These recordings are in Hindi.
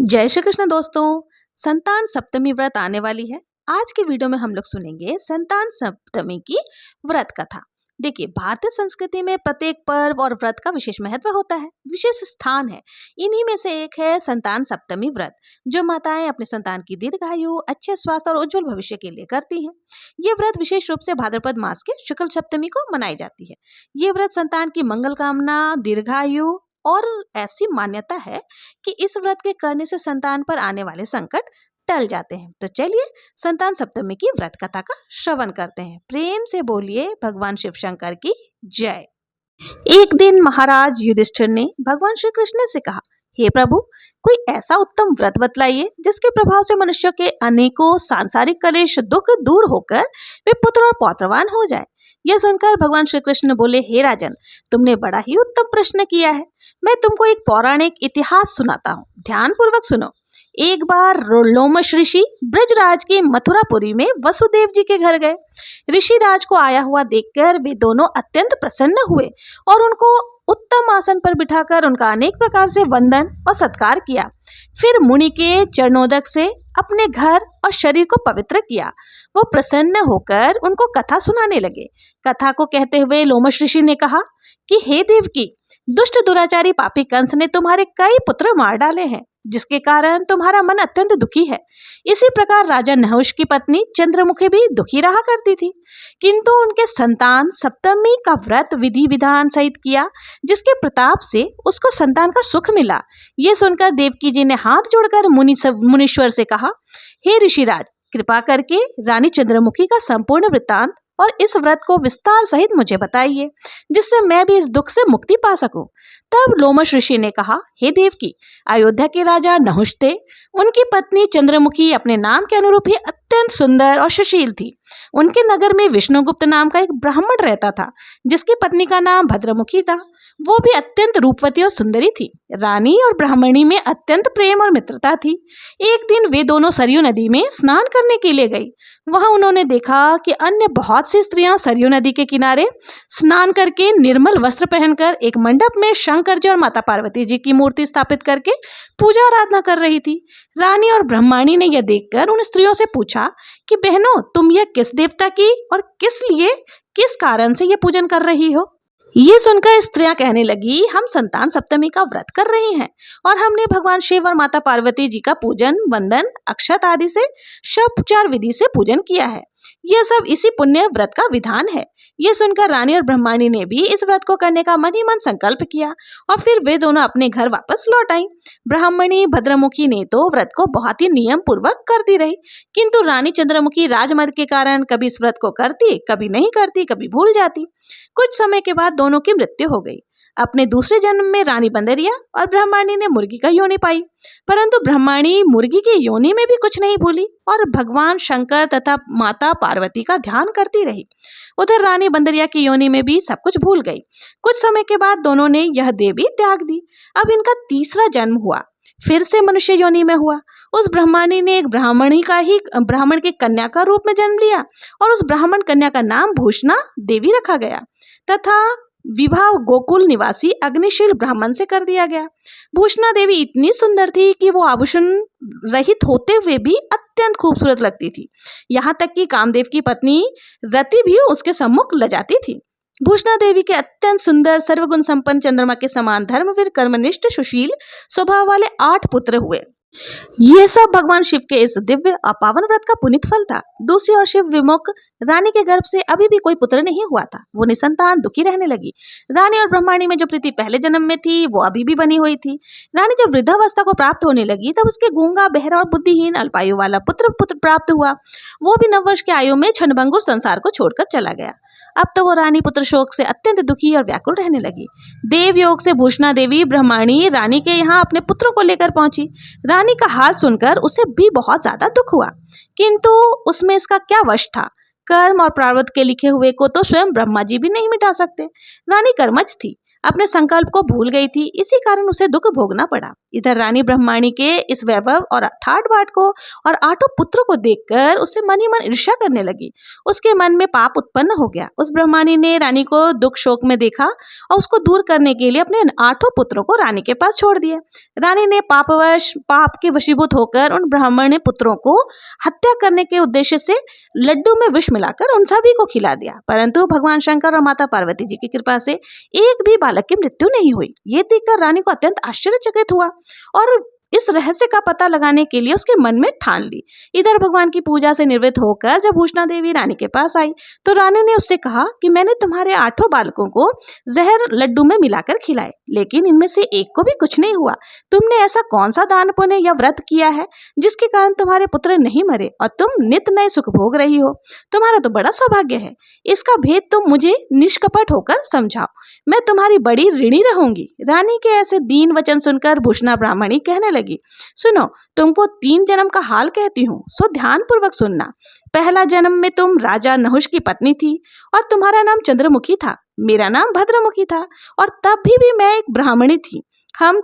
जय श्री कृष्ण दोस्तों। संतान सप्तमी व्रत आने वाली है। आज के वीडियो में हम लोग सुनेंगे संतान सप्तमी की व्रत कथा। देखिए, भारतीय संस्कृति में प्रत्येक पर्व और व्रत का विशेष महत्व होता है, विशेष स्थान है। इन्हीं में से एक है संतान सप्तमी व्रत, जो माताएं अपने संतान की दीर्घायु, अच्छे स्वास्थ्य और उज्जवल भविष्य के लिए करती हैं। ये व्रत विशेष रूप से भाद्रपद मास के शुक्ल सप्तमी को मनाई जाती है। ये व्रत संतान की मंगल कामना, दीर्घायु और ऐसी मान्यता है कि इस व्रत के करने से संतान पर आने वाले संकट टल जाते हैं। तो चलिए संतान सप्तमी की व्रत कथा का श्रवण करते हैं। प्रेम से बोलिए भगवान शिव शंकर की जय। एक दिन महाराज युधिष्ठिर ने भगवान श्री कृष्ण से कहा, हे प्रभु, कोई ऐसा उत्तम व्रत बतलाइए जिसके प्रभाव से मनुष्य के अनेकों सांसारिक कलेश दुख दूर होकर वे पुत्र और पौत्रवान हो जाए। यह सुनकर भगवान श्री कृष्ण बोले, हे राजन, तुमने बड़ा ही उत्तम प्रश्न किया है। मैं तुमको एक पौराणिक इतिहास सुनाता हूँ, ध्यान पूर्वक सुनो। एक बार लोमश ऋषि ब्रजराज की मथुरापुरी में वसुदेव जी के घर गए। ऋषि राज को आया हुआ देखकर वे दोनों अत्यंत प्रसन्न हुए और उनको उत्तम आसन पर बिठाकर उनका अनेक प्रकार से वंदन और सत्कार किया। फिर मुनि के चरणोदक से अपने घर और शरीर को पवित्र किया। वो प्रसन्न होकर उनको कथा सुनाने लगे। कथा को कहते हुए लोमश ऋषि ने कहा कि हे देवकी, दुष्ट दुराचारी पापी कंस ने तुम्हारे कई पुत्र मार डाले हैं, जिसके कारण तुम्हारा मन अत्यंत दुखी है। इसी प्रकार राजा नहुष की पत्नी चंद्रमुखी भी दुखी रहा करती थी, किंतु उनके संतान सप्तमी का व्रत विधि विधान सहित किया, जिसके प्रताप से उसको संतान का सुख मिला। ये सुनकर देवकी जी ने हाथ जोड़कर मुनीश्वर से कहा, हे ऋषिराज, कृपा करके रानी चंद्रमुखी का संपूर्ण वृत्तांत और इस व्रत को विस्तार सहित मुझे बताइए, जिससे मैं भी इस दुख से मुक्ति पा सकूं। तब लोमश ऋषि ने कहा, हे देवकी, अयोध्या के राजा नहुष थे। उनकी पत्नी चंद्रमुखी अपने नाम के अनुरूप ही अत्यंत सुंदर और सुशील थी। उनके नगर में विष्णुगुप्त नाम का एक ब्राह्मण रहता था, जिसकी पत्नी का नाम भद्रमुखी था। वो भी अत्यंत रूपवती और सुंदरी थी। रानी और ब्राह्मणी में अत्यंत प्रेम और मित्रता थी। एक दिन वे दोनों सरयू नदी में स्नान करने के लिए गई। वहां उन्होंने देखा कि अन्य बहुत सी स्त्रियां सरयू नदी के किनारे स्नान करके निर्मल वस्त्र पहनकर एक मंडप में शंकर जी और माता पार्वती जी की मूर्ति स्थापित करके पूजा आराधना कर रही थी। रानी और ब्रह्माणी ने यह देखकर उन स्त्रियों से पूछा कि बहनों, तुम यह किस देवता की और किस कारण से यह पूजन कर रही हो? ये सुनकर स्त्रियां कहने लगी, हम संतान सप्तमी का व्रत कर रही हैं और हमने भगवान शिव और माता पार्वती जी का पूजन, वंदन, अक्षत आदि से षोडशोपचार विधि से पूजन किया है। यह सब इसी पुण्य व्रत का विधान है। ये सुनकर रानी और ब्रह्माणी ने भी इस व्रत को करने का मन ही मन संकल्प किया और फिर वे दोनों अपने घर वापस लौट आई। ब्राह्मणी भद्रमुखी ने तो व्रत को बहुत ही नियम पूर्वक करती रही, किंतु रानी चंद्रमुखी राजमद के कारण कभी इस व्रत को करती, कभी नहीं करती, कभी भूल जाती। कुछ समय के बाद दोनों की मृत्यु हो गई। अपने दूसरे जन्म में रानी बंदरिया और ब्रह्माणी ने मुर्गी का योनि पाई, परंतु ब्रह्माणी मुर्गी के योनि में भी कुछ नहीं भूली और भगवान शंकर तथा माता पार्वती का ध्यान करती रही। उधर रानी बंदरिया की योनि में भी सब कुछ भूल गई। कुछ समय के बाद दोनों ने यह देह भी त्याग दी। अब इनका तीसरा जन्म हुआ, फिर से मनुष्य योनि में हुआ। उस ब्रह्माणी ने एक ब्राह्मण के कन्या का रूप में जन्म लिया और उस ब्राह्मण कन्या का नाम भूषणा देवी रखा गया तथा विवाह गोकुल निवासी अग्निशील ब्राह्मण से कर दिया गया। भूषणा देवी इतनी सुंदर थी कि वो आभूषण रहित होते हुए भी अत्यंत खूबसूरत लगती थी। यहाँ तक कि कामदेव की पत्नी रति भी उसके सम्मुख लजाती थी। भूषणा देवी के अत्यंत सुंदर सर्वगुण संपन्न चंद्रमा के समान धर्मवीर, कर्मनिष्ठ, सुशील स्वभाव वाले 8 पुत्र हुए। ये सब भगवान शिव के इस दिव्य और पावन व्रत का पुनीत फल था। दूसरी ओर शिव विमुख रानी के गर्भ से अभी भी कोई पुत्र नहीं हुआ था। वो निसंतान दुखी रहने लगी। रानी और ब्रह्माणी में जो प्रीति पहले जन्म में थी, वो अभी भी बनी हुई थी। रानी जब वृद्धावस्था को प्राप्त होने लगी, तब उसके गूंगा, बहरा और बुद्धिहीन अल्पायु वाला पुत्र प्राप्त हुआ। वो भी 9 वर्ष की आयु में क्षणभंगुर संसार को छोड़कर चला गया। अब तो वो रानी पुत्र शोक से अत्यंत दुखी और व्याकुल रहने लगी। देव योग से भूषणा देवी ब्रह्माणी रानी के यहाँ अपने पुत्रों को लेकर पहुंची। रानी का हाल सुनकर उसे भी बहुत ज्यादा दुख हुआ, किंतु उसमें इसका क्या वश था? कर्म और प्रारब्ध के लिखे हुए को तो स्वयं ब्रह्मा जी भी नहीं मिटा सकते। रानी कर्मठ थी, अपने संकल्प को भूल गई थी, इसी कारण उसे दुख भोगना पड़ा। इधर रानी ब्रह्माणी के इस वैभव और ठाट बाट को और 8 पुत्रों को देखकर उसे मन ही मन ईर्ष्या करने लगी। उसके मन में पाप उत्पन्न हो गया। उस ब्रह्माणी ने रानी को दुख शोक में देखा और उसको दूर करने के लिए अपने 8 पुत्रों को रानी के पास छोड़ दिया। रानी ने पाप के वशीभूत होकर उन ब्राह्मण पुत्रों को हत्या करने के उद्देश्य से लड्डू में विष मिलाकर उन सभी को खिला दिया, परंतु भगवान शंकर और माता पार्वती जी की कृपा से एक भी बालक की मृत्यु नहीं हुई। ये देखकर रानी को अत्यंत आश्चर्यचकित हुआ और इस रहस्य का पता लगाने के लिए उसके मन में ठान ली। इधर भगवान की पूजा से निवृत्त होकर जब भूषणा देवी रानी के पास आई तो रानी ने उससे कहा कि मैंने तुम्हारे 8 बालकों को जहर लड्डू में मिलाकर खिलाए, लेकिन इनमें से एक को भी कुछ नहीं हुआ। तुमने ऐसा कौन सा दान पुण्य या व्रत किया है जिसके कारण तुम्हारे पुत्र नहीं मरे और तुम नित नए सुख भोग रही हो? तुम्हारा तो बड़ा सौभाग्य है। इसका भेद तुम मुझे निष्कपट होकर समझाओ, मैं तुम्हारी बड़ी ऋणी रहूंगी। रानी के ऐसे दीन वचन सुनकर भूषणा ब्राह्मणी कहने लगी, सुनो, तुमको 3 जन्म का हाल कहती हूँ, सो ध्यान पूर्वक सुनना। पहला जन्म में तुम राजा नहुष की पत्नी थी और तुम्हारा नाम चंद्रमुखी था। मेरा नाम भद्रमुखी था और तब भी मैं एक ब्राह्मणी थी।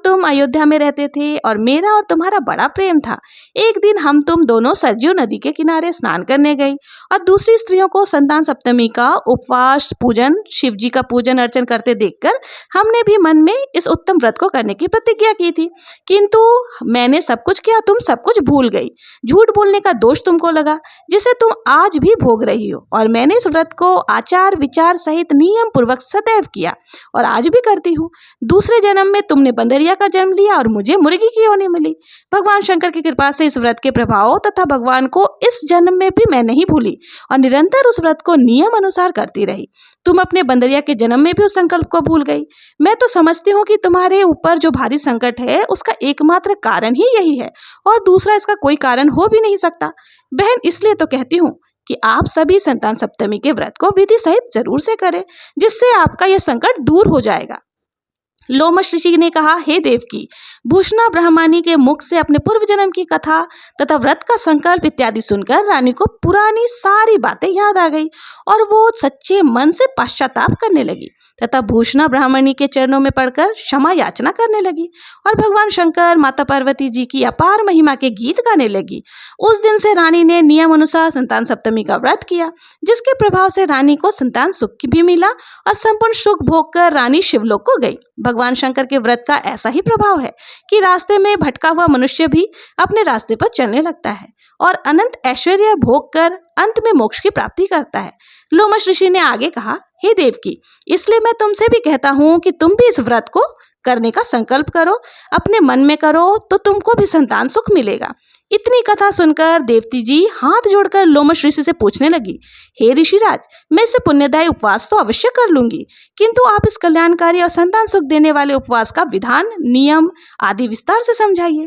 तुम अयोध्या में रहते थे और मेरा और तुम्हारा बड़ा प्रेम था। एक दिन तुम दोनों सरजू नदी के किनारे स्नान करने गई और दूसरी स्त्रियों को संतान सप्तमी का उपवास पूजन, शिव जी का पूजन अर्चन करते देखकर हमने भी मन में इस उत्तम व्रत को करने की प्रतिज्ञा की थी, किंतु मैंने सब कुछ किया, तुम सब कुछ भूल गई। झूठ बोलने का दोष तुमको लगा, जिसे तुम आज भी भोग रही हो, और मैंने इस व्रत को आचार विचार सहित नियम पूर्वक सदैव किया और आज भी करती हूँ। दूसरे जन्म में तुमने बंदरिया का जन्म लिया और मुझे मुर्गी की योनि मिली। भगवान शंकर की कृपा से इस व्रत के प्रभाव तथा भगवान को इस जन्म में भी मैं नहीं भूली और निरंतर उस व्रत को नियम अनुसार करती रही। तुम अपने बंदरिया के जन्म में भी उस संकल्प को भूल गई। मैं तो समझती हूँ कि तुम्हारे ऊपर जो भारी संकट है उसका एकमात्र कारण ही यही है और दूसरा इसका कोई कारण हो भी नहीं सकता। बहन, इसलिए तो कहती हूँ कि आप सभी संतान सप्तमी के व्रत को विधि सहित जरूर से करें, जिससे आपका यह संकट दूर हो जाएगा। लोमश ऋषि ने कहा, हे देवकी, भूषणा ब्राह्मणी के मुख से अपने पूर्व जन्म की कथा तथा व्रत का संकल्प इत्यादि सुनकर रानी को पुरानी सारी बातें याद आ गई और वो सच्चे मन से पश्चाताप करने लगी तथा भूषणा ब्राह्मणी के चरणों में पड़कर क्षमा याचना करने लगी और भगवान शंकर, माता पार्वती जी की अपार महिमा के गीत गाने लगी। उस दिन से रानी ने नियम अनुसार संतान सप्तमी का व्रत किया, जिसके प्रभाव से रानी को संतान सुख भी मिला और संपूर्ण सुख भोग कर रानी शिवलोक को गई। भगवान शंकर के व्रत का ऐसा ही प्रभाव है कि रास्ते में भटका हुआ मनुष्य भी अपने रास्ते पर चलने लगता है और अनंत ऐश्वर्य भोग कर अंत में मोक्ष की प्राप्ति करता है। लोमश ऋषि ने आगे कहा, हे देवकी, इसलिए मैं तुमसे भी कहता हूँ कि तुम भी इस व्रत को करने का संकल्प करो, अपने मन में करो तो तुमको भी संतान सुख मिलेगा। इतनी कथा सुनकर देवती जी हाथ जोड़कर लोमश ऋषि से पूछने लगी, हे ऋषिराज, मैं इसे पुण्यदायी उपवास तो अवश्य कर लूंगी, किंतु आप इस कल्याणकारी और संतान सुख देने वाले उपवास का विधान, नियम आदि विस्तार से समझाइए।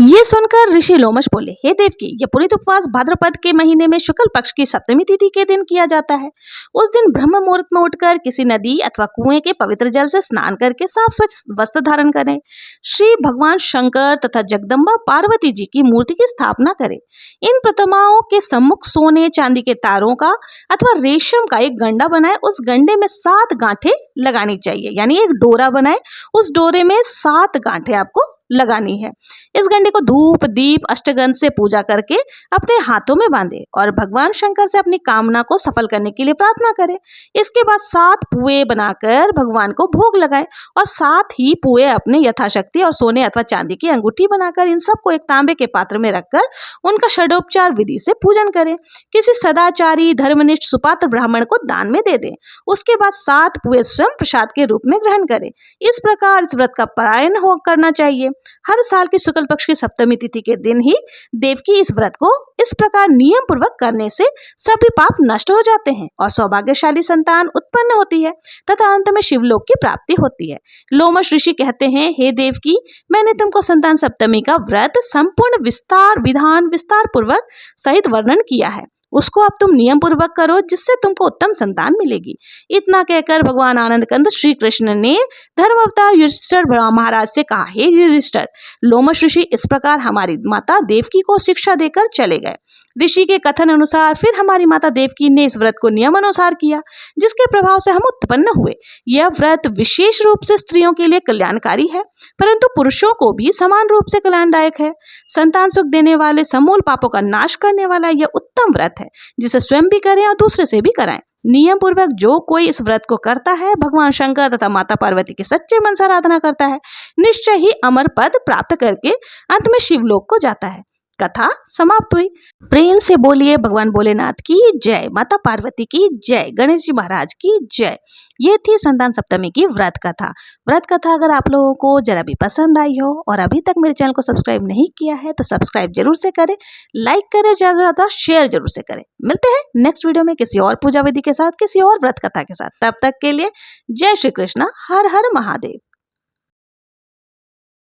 ये सुनकर ऋषि लोमश बोले, हे देवकी, यह पुरीत उपवास भाद्रपद के महीने में शुक्ल पक्ष की सप्तमी तिथि के दिन किया जाता है। उस दिन ब्रह्म मुहूर्त में उठकर किसी नदी अथवा कुएं के पवित्र जल से स्नान करके साफ स्वच्छ वस्त्र धारण करें। श्री भगवान शंकर तथा जगदम्बा पार्वती जी की मूर्ति की स्थापना करें। इन प्रतिमाओं के सम्मुख सोने चांदी के तारों का अथवा रेशम का एक गंडा बनाए, उस गंडे में 7 गांठें लगानी चाहिए, यानी एक डोरा बनाए, उस डोरे में 7 गांठें आपको लगानी है। इस गंडे को धूप दीप अष्टगंध से पूजा करके अपने हाथों में बांधे और भगवान शंकर से अपनी कामना को सफल करने के लिए प्रार्थना करें। इसके बाद 7 पुए बनाकर भगवान को भोग लगाएं और 7 ही पुए अपने यथाशक्ति और सोने अथवा चांदी की अंगूठी बनाकर इन सबको एक तांबे के पात्र में रखकर उनका षडोपचार विधि से पूजन करें। किसी सदाचारी धर्मनिष्ठ सुपात्र ब्राह्मण को दान में दे दें। उसके बाद 7 पुए स्वयं प्रसाद के रूप में ग्रहण करें। इस प्रकार इस व्रत का पारायण करना चाहिए। हर साल की शुक्ल पक्ष की सप्तमी तिथि के दिन ही देवकी इस व्रत को इस प्रकार नियम पूर्वक करने से सभी पाप नष्ट हो जाते हैं और सौभाग्यशाली संतान उत्पन्न होती है तथा अंत में शिवलोक की प्राप्ति होती है। लोमश ऋषि कहते हैं, हे देवकी, मैंने तुमको संतान सप्तमी का व्रत संपूर्ण विधान विस्तार पूर्वक सहित वर्णन किया है उसको अब तुम नियम पूर्वक करो, जिससे तुमको उत्तम संतान मिलेगी। इतना कहकर भगवान आनंद कंद श्री कृष्ण ने धर्म अवतार युधिष्ठिर महाराज से कहा, हे युधिष्ठिर, लोमश ऋषि इस प्रकार हमारी माता देवकी को शिक्षा देकर चले गए। ऋषि के कथन अनुसार फिर हमारी माता देवकी ने इस व्रत को नियम अनुसार किया, जिसके प्रभाव से हम उत्पन्न हुए। यह व्रत विशेष रूप से स्त्रियों के लिए कल्याणकारी है, परंतु पुरुषों को भी समान रूप से कल्याणदायक है। संतान सुख देने वाले समूल पापों का नाश करने वाला यह उत्तम व्रत है, जिसे स्वयं भी करें और दूसरे से भी कराएं। नियम पूर्वक जो कोई इस व्रत को करता है, भगवान शंकर तथा माता पार्वती की सच्चे मन से आराधना करता है, निश्चय ही अमर पद प्राप्त करके अंत में शिवलोक को जाता है। कथा समाप्त हुई। प्रेम से बोलिए भगवान भोलेनाथ की जय, माता पार्वती की जय, गणेश जी महाराज की जय। ये थी संतान सप्तमी की व्रत कथा। व्रत कथा अगर आप लोगों को जरा भी पसंद आई हो और अभी तक मेरे चैनल को सब्सक्राइब नहीं किया है तो सब्सक्राइब जरूर से करें, लाइक करें, ज़्यादा से ज़्यादा शेयर जरूर से करें। मिलते हैं नेक्स्ट वीडियो में किसी और पूजा विधि के साथ, किसी और व्रत कथा के साथ। तब तक के लिए जय श्री कृष्णा, हर हर महादेव।